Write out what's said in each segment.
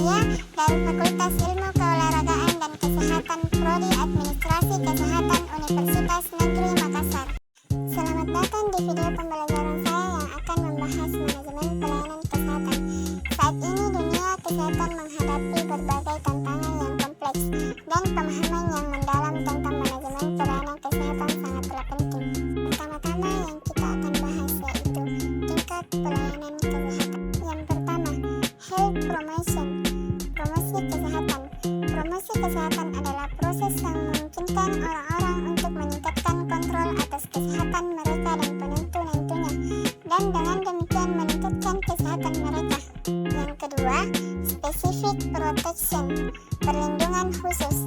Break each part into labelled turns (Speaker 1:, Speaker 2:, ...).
Speaker 1: Manusia dari Fakultas Ilmu Keolahragaan dan Kesehatan Prodi Administrasi Kesehatan Universitas Negeri Makassar. Selamat datang di video pembelajaran saya yang akan membahas manajemen pelayanan kesehatan. Saat ini dunia kesehatan menghadapi berbagai tantangan yang kompleks dan pemahaman yang mendalam tentang manajemen pelayanan kesehatan sangatlah penting. Pertama-tama yang kita akan bahas yaitu tingkat pelayanan kesehatan. Yang pertama, health promotion, promosi kesehatan. Promosi kesehatan adalah proses yang memungkinkan orang-orang untuk meningkatkan kontrol atas kesehatan mereka dan penentu-nentunya, dan dengan demikian meningkatkan kesehatan mereka. Yang kedua, specific protection, perlindungan khusus.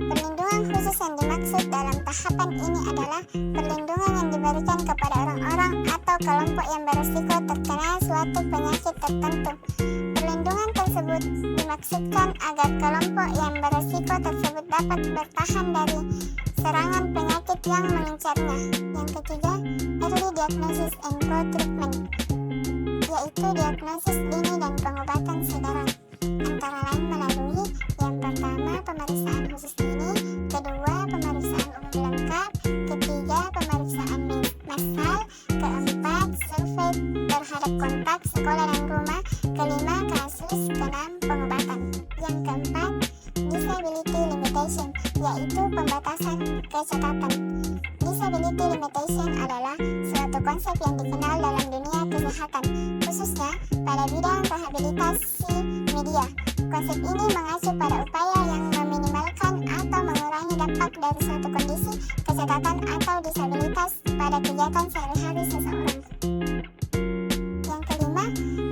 Speaker 1: Perlindungan khusus yang dimaksud dalam tahapan ini adalah perlindungan yang diberikan kepada orang-orang atau kelompok yang berisiko terkena suatu penyakit tertentu. Perlindungan tersebut dimaksudkan agar kelompok yang berisiko tersebut dapat bertahan dari serangan penyakit yang mengincarnya. Yang ketiga, early diagnosis and pro-treatment, yaitu diagnosis dini dan pengobatan segera, antara lain melalui yang pertama pemeriksaan khusus dini, kedua pemeriksaan umum lengkap, ketiga pemeriksaan massal, keempat survei terhadap kontak sekolah dan rumah, kelima kasus, keenam pengobatan. Yang keempat, disability limitation, yaitu pembatasan kecacatan. Disability limitation adalah suatu konsep yang dikenal dalam dunia kesehatan, khususnya pada bidang rehabilitasi media. Konsep ini mengacu pada upaya yang meminimalkan atau mengurangi dampak dari suatu kondisi kecacatan atau disabilitas pada kegiatan sehari-hari seseorang. Yang kelima,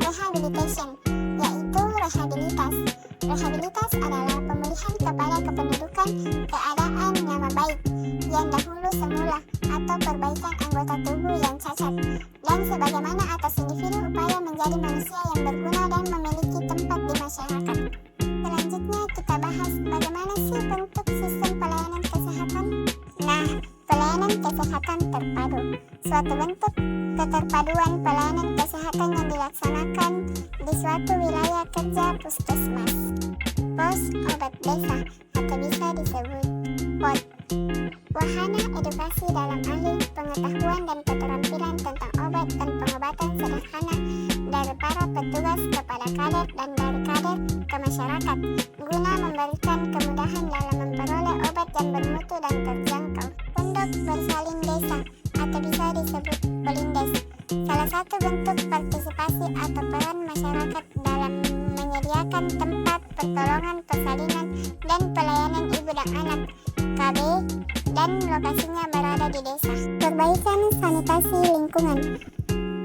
Speaker 1: rehabilitation, yaitu rehabilitas. Rehabilitas adalah pemulihan kepada kependudukan keadaan nama baik yang dahulu semula atau perbaikan anggota tubuh yang cacat, dan sebagaimana atas individu upaya menjadi manusia yang berguna dan memiliki tempat di masyarakat. Selanjutnya kita bahas bagaimana sih bentuk sistem pelayanan kesehatan. Nah, pelayanan kesehatan terpadu, suatu bentuk keterpaduan pelayanan kesehatan yang dilaksanakan di suatu wilayah kerja puskesmas, pos obat desa, atau bisa disebut POD. Wahana edukasi dalam alih pengetahuan dan keterampilan tentang obat dan pengobatan sederhana dari para petugas kepada kader dan dari kader ke masyarakat, guna memberikan kemudahan dalam memperoleh obat yang bermutu dan terjangkau. Pondok bersalin desa, atau bisa disebut Polindes, salah satu bentuk partisipasi atau peran masyarakat dalam menyediakan tempat pertolongan persalinan dan pelayanan ibu dan anak KB, dan lokasinya berada di desa. Perbaikan sanitasi lingkungan.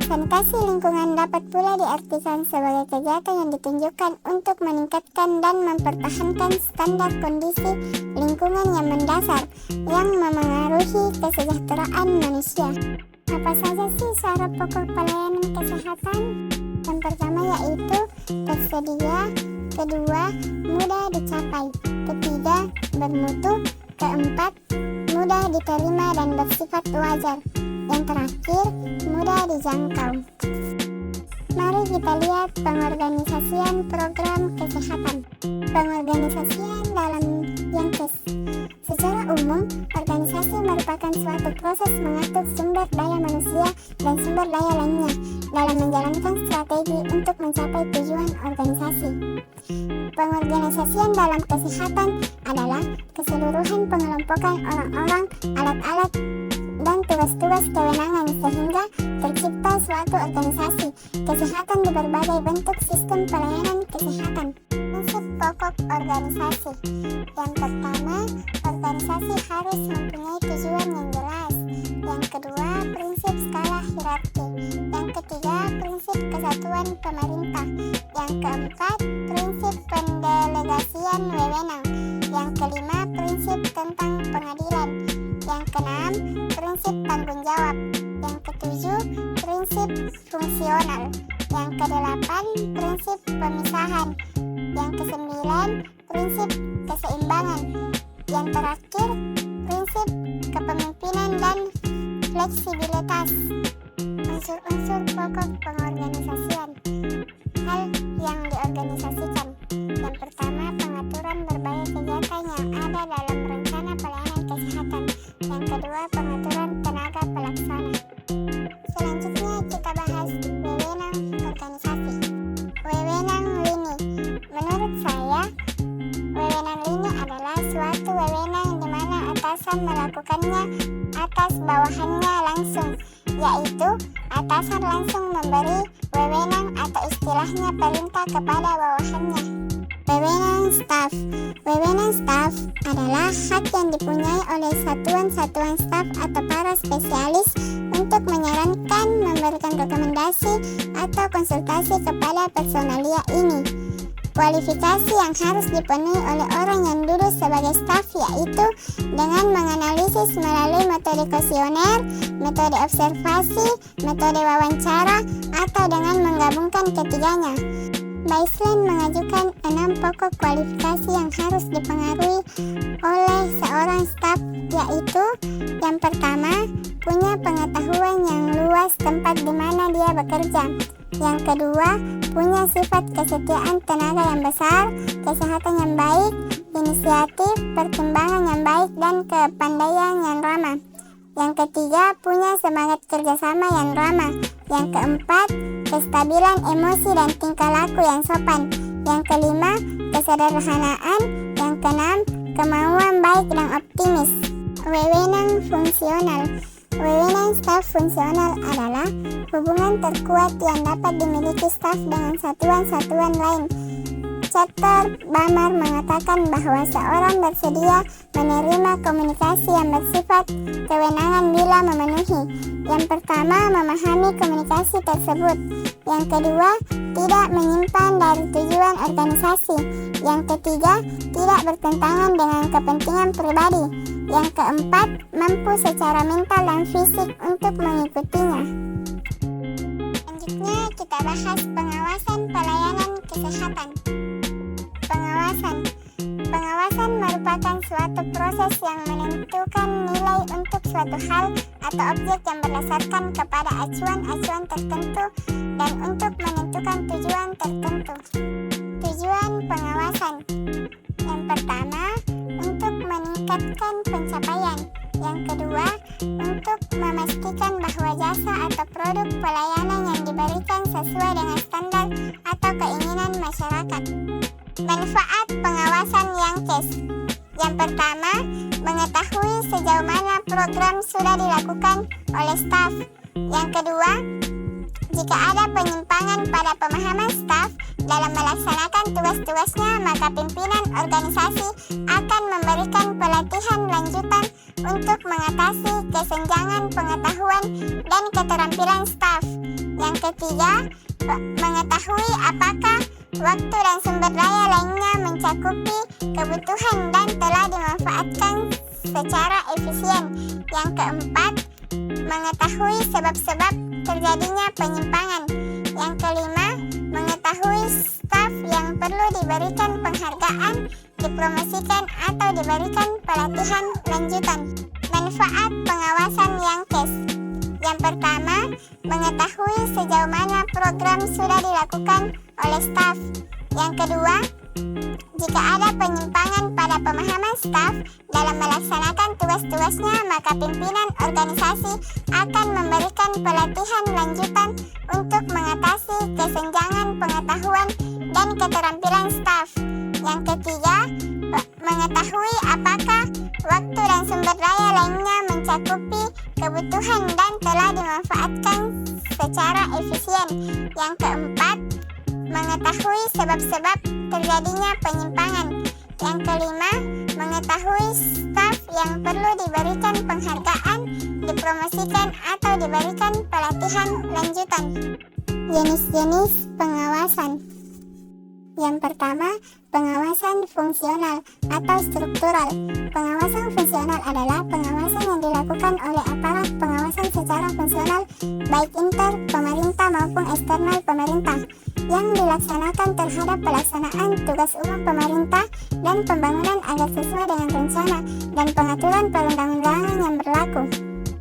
Speaker 1: Sanitasi lingkungan dapat pula diartikan sebagai kegiatan yang ditunjukkan untuk meningkatkan dan mempertahankan standar kondisi lingkungan yang mendasar yang memengaruhi kesejahteraan manusia. Apa saja sih syarat pokok pelayanan kesehatan? Yang pertama yaitu tersedia, kedua mudah dicapai, ketiga bermutu, keempat mudah diterima dan bersifat wajar, yang terakhir mudah dijangkau. Mari kita lihat pengorganisasian program kesehatan. Pengorganisasian dalam Yankes. Secara umum, organisasi merupakan suatu proses mengatur sumber daya manusia dan sumber daya lainnya dalam menjalankan strategi untuk mencapai tujuan organisasi. Pengorganisasian dalam kesehatan adalah keseluruhan pengelompokan orang-orang, alat-alat, dan tugas-tugas kewenangan sehingga tercipta suatu organisasi kesehatan di berbagai bentuk sistem pelayanan kesehatan. Prinsip pokok organisasi. Yang pertama, organisasi harus mempunyai tujuan yang jelas. Yang kedua, prinsip skala hierarki. Yang ketiga, prinsip kesatuan pemerintah. Yang keempat, prinsip pendelegasian wewenang. Yang kelima, prinsip tentang pengadilan. Yang keenam, prinsip tanggung jawab. Yang ketujuh, prinsip fungsional. Yang kedelapan, prinsip pemisahan. Yang kesembilan, prinsip keseimbangan. Yang terakhir, prinsip kepemimpinan dan fleksibilitas. Unsur-unsur pokok pengorganisasian. Hal yang diorganisasikan. Yang pertama, pengaturan berbagai kegiatan yang ada dalam rencana pelayanan kesehatan. Yang kedua, pengaturan tenaga pelaksana. Selanjutnya kita bahas wewenang organisasi. Wewenang lini. Menurut saya, wewenang lini adalah suatu wewenang di mana atasan melakukannya atas bawahannya langsung, yaitu atasan langsung memberi wewenang atau istilahnya perintah kepada bawahannya. Wewenang staf. Wewenang staf adalah hak yang dipunyai oleh satuan-satuan staf atau para spesialis untuk menyarankan, memberikan rekomendasi atau konsultasi kepada personalia ini. Kualifikasi yang harus dipenuhi oleh orang yang duduk sebagai staf yaitu dengan menganalisis melalui metode kuesioner, metode observasi, metode wawancara, atau dengan menggabungkan ketiganya. Baseline mengajukan 6 pokok kualifikasi yang harus dipengaruhi oleh seorang staf, yaitu yang pertama, punya pengetahuan yang luas tempat di mana dia bekerja. Yang kedua, punya sifat kesetiaan tenaga yang besar, kesehatan yang baik, inisiatif, pertimbangan yang baik, dan kepandaian yang ramah. Yang ketiga, punya semangat kerjasama yang ramah. Yang keempat, kestabilan emosi dan tingkah laku yang sopan. Yang kelima, kesederhanaan. Yang keenam, kemauan baik dan optimis. Wewenang fungsional. Wewenang staf fungsional adalah hubungan terkuat yang dapat dimiliki staf dengan satuan-satuan lain. Chapter Bamar mengatakan bahwa seorang bersedia menerima komunikasi yang bersifat kewenangan bila memenuhi. Yang pertama, memahami komunikasi tersebut. Yang kedua, tidak menyimpan dari tujuan organisasi. Yang ketiga, tidak bertentangan dengan kepentingan pribadi. Yang keempat, mampu secara mental dan fisik untuk mengikutinya. Selanjutnya kita bahas pengawasan pelayanan kesehatan. Pengawasan merupakan suatu proses yang menentukan nilai untuk suatu hal atau objek yang berdasarkan kepada acuan-acuan tertentu dan untuk menentukan tujuan tertentu. Tujuan pengawasan. Yang pertama, untuk meningkatkan pencapaian. Yang kedua, untuk memastikan bahwa jasa atau produk pelayanan yang diberikan sesuai dengan standar atau keinginan masyarakat. Manfaat pengawasan yang case. Yang pertama, mengetahui sejauh mana program sudah dilakukan oleh staf. Yang kedua, jika ada penyimpangan pada pemahaman staf dalam melaksanakan tugas-tugasnya, maka pimpinan organisasi akan memberikan pelatihan lanjutan untuk mengatasi kesenjangan pengetahuan dan keterampilan staf. Yang ketiga, mengetahui apakah waktu dan sumber daya lainnya mencakupi kebutuhan dan telah dimanfaatkan secara efisien. Yang keempat, mengetahui sebab-sebab terjadinya penyimpangan. Yang kelima, mengetahui staf yang perlu diberikan penghargaan, dipromosikan atau diberikan pelatihan lanjutan. Manfaat pengawasan yang case. Yang pertama, mengetahui sejauh mana program sudah dilakukan oleh staf. Yang kedua, jika ada penyimpangan pada pemahaman staf dalam melaksanakan tugas-tugasnya, maka pimpinan organisasi akan memberikan pelatihan lanjutan untuk mengatasi kesenjangan pengetahuan dan keterampilan staf. Yang ketiga, mengetahui apakah waktu dan sumber daya lainnya mencakupi kebutuhan dan telah dimanfaatkan secara efisien. Yang keempat, mengetahui sebab-sebab terjadinya penyimpangan. Yang kelima, mengetahui staf yang perlu diberikan penghargaan, dipromosikan atau diberikan pelatihan lanjutan. Jenis-jenis pengawasan. Yang pertama, pengawasan fungsional atau struktural. Pengawasan fungsional adalah pengawasan yang dilakukan oleh aparat pengawasan secara fungsional, baik inter pemerintah maupun eksternal pemerintah, yang dilaksanakan terhadap pelaksanaan tugas umum pemerintah dan pembangunan agar sesuai dengan rencana dan pengaturan perundang-undangan yang berlaku.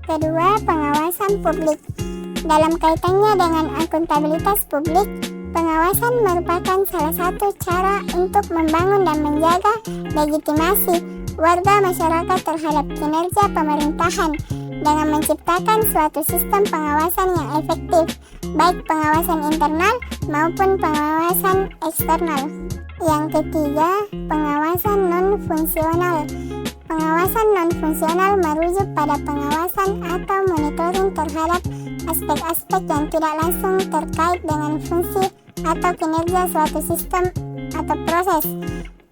Speaker 1: Kedua, pengawasan publik. Dalam kaitannya dengan akuntabilitas publik, pengawasan merupakan salah satu cara untuk membangun dan menjaga legitimasi warga masyarakat terhadap kinerja pemerintahan dengan menciptakan suatu sistem pengawasan yang efektif, baik pengawasan internal maupun pengawasan eksternal. Yang ketiga, pengawasan non-fungsional. Pengawasan non-fungsional merujuk pada pengawasan atau monitoring terhadap aspek-aspek yang tidak langsung terkait dengan fungsi atau kinerja suatu sistem atau proses.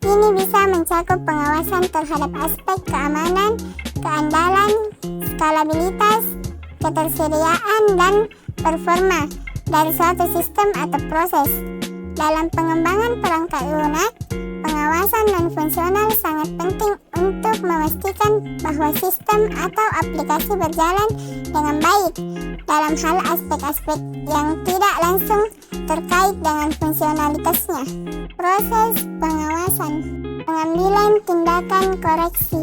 Speaker 1: Ini bisa mencakup pengawasan terhadap aspek keamanan, keandalan, skalabilitas, ketersediaan, dan performa dari suatu sistem atau proses. Dalam pengembangan perangkat lunak, pengawasan non-fungsional sangat penting untuk memastikan bahwa sistem atau aplikasi berjalan dengan baik dalam hal aspek-aspek yang tidak langsung terkait dengan fungsionalitasnya. Proses pengawasan, pengambilan tindakan koreksi.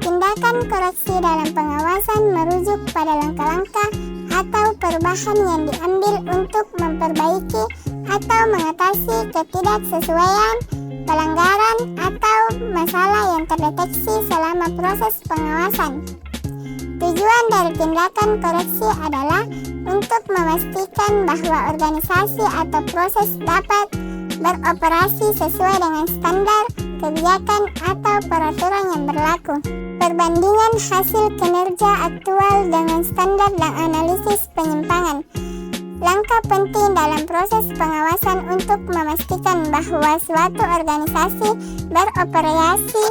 Speaker 1: Tindakan koreksi dalam pengawasan merujuk pada langkah-langkah atau perubahan yang diambil untuk memperbaiki atau mengatasi ketidaksesuaian, pelanggaran, atau masalah yang terdeteksi selama proses pengawasan. Tujuan dari tindakan koreksi adalah untuk memastikan bahwa organisasi atau proses dapat beroperasi sesuai dengan standar, kebijakan, atau peraturan yang berlaku. Perbandingan hasil kinerja aktual dengan standar dan analisis penyimpangan. Langkah penting dalam proses pengawasan untuk memastikan bahwa suatu organisasi beroperasi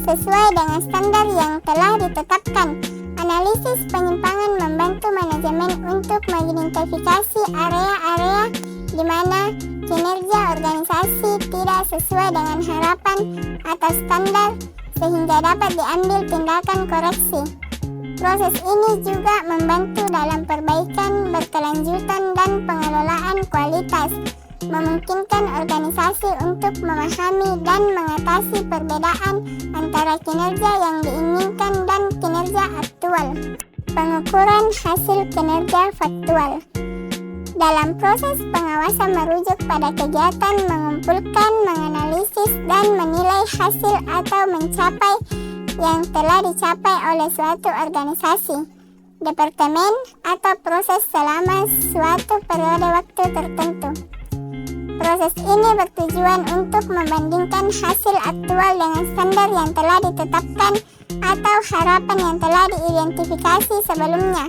Speaker 1: sesuai dengan standar yang telah ditetapkan. Analisis penyimpangan membantu manajemen untuk mengidentifikasi area-area di mana kinerja organisasi tidak sesuai dengan harapan atau standar sehingga dapat diambil tindakan koreksi. Proses ini juga membantu dalam perbaikan berkelanjutan dan pengelolaan kualitas, memungkinkan organisasi untuk memahami dan mengatasi perbedaan antara kinerja yang diinginkan dan kinerja aktual. Pengukuran hasil kinerja faktual. Dalam proses pengawasan merujuk pada kegiatan mengumpulkan, menganalisis, dan menilai hasil atau mencapai yang telah dicapai oleh suatu organisasi, departemen, atau proses selama suatu periode waktu tertentu. Proses ini bertujuan untuk membandingkan hasil aktual dengan standar yang telah ditetapkan atau harapan yang telah diidentifikasi sebelumnya.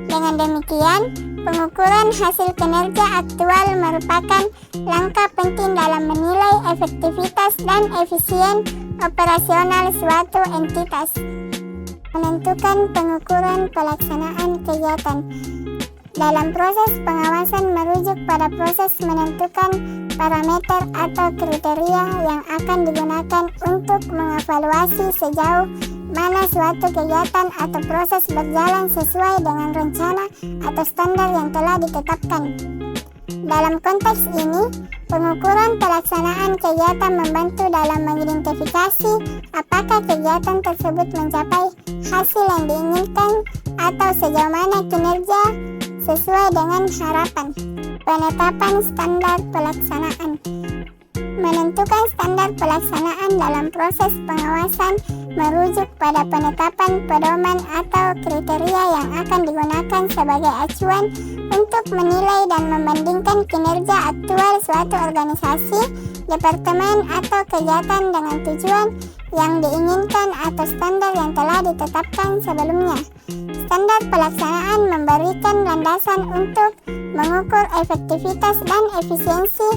Speaker 1: Dengan demikian, pengukuran hasil kinerja aktual merupakan langkah penting dalam menilai efektivitas dan efisien operasional suatu entitas. Menentukan pengukuran pelaksanaan kegiatan. Dalam proses pengawasan merujuk pada proses menentukan parameter atau kriteria yang akan digunakan untuk mengevaluasi sejauh mana suatu kegiatan atau proses berjalan sesuai dengan rencana atau standar yang telah ditetapkan. Dalam konteks ini, pengukuran pelaksanaan kegiatan membantu dalam mengidentifikasi apakah kegiatan tersebut mencapai hasil yang diinginkan atau sejauh mana kinerja sesuai dengan harapan. Penetapan standar pelaksanaan. Menentukan standar pelaksanaan dalam proses pengawasan merujuk pada penetapan pedoman atau kriteria yang akan digunakan sebagai acuan untuk menilai dan membandingkan kinerja aktual suatu organisasi, departemen, atau kegiatan dengan tujuan yang diinginkan atau standar yang telah ditetapkan sebelumnya. Standar pelaksanaan memberikan landasan untuk mengukur efektivitas dan efisiensi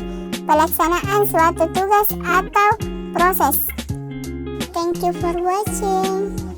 Speaker 1: pelaksanaan suatu tugas atau proses. Thank you for watching.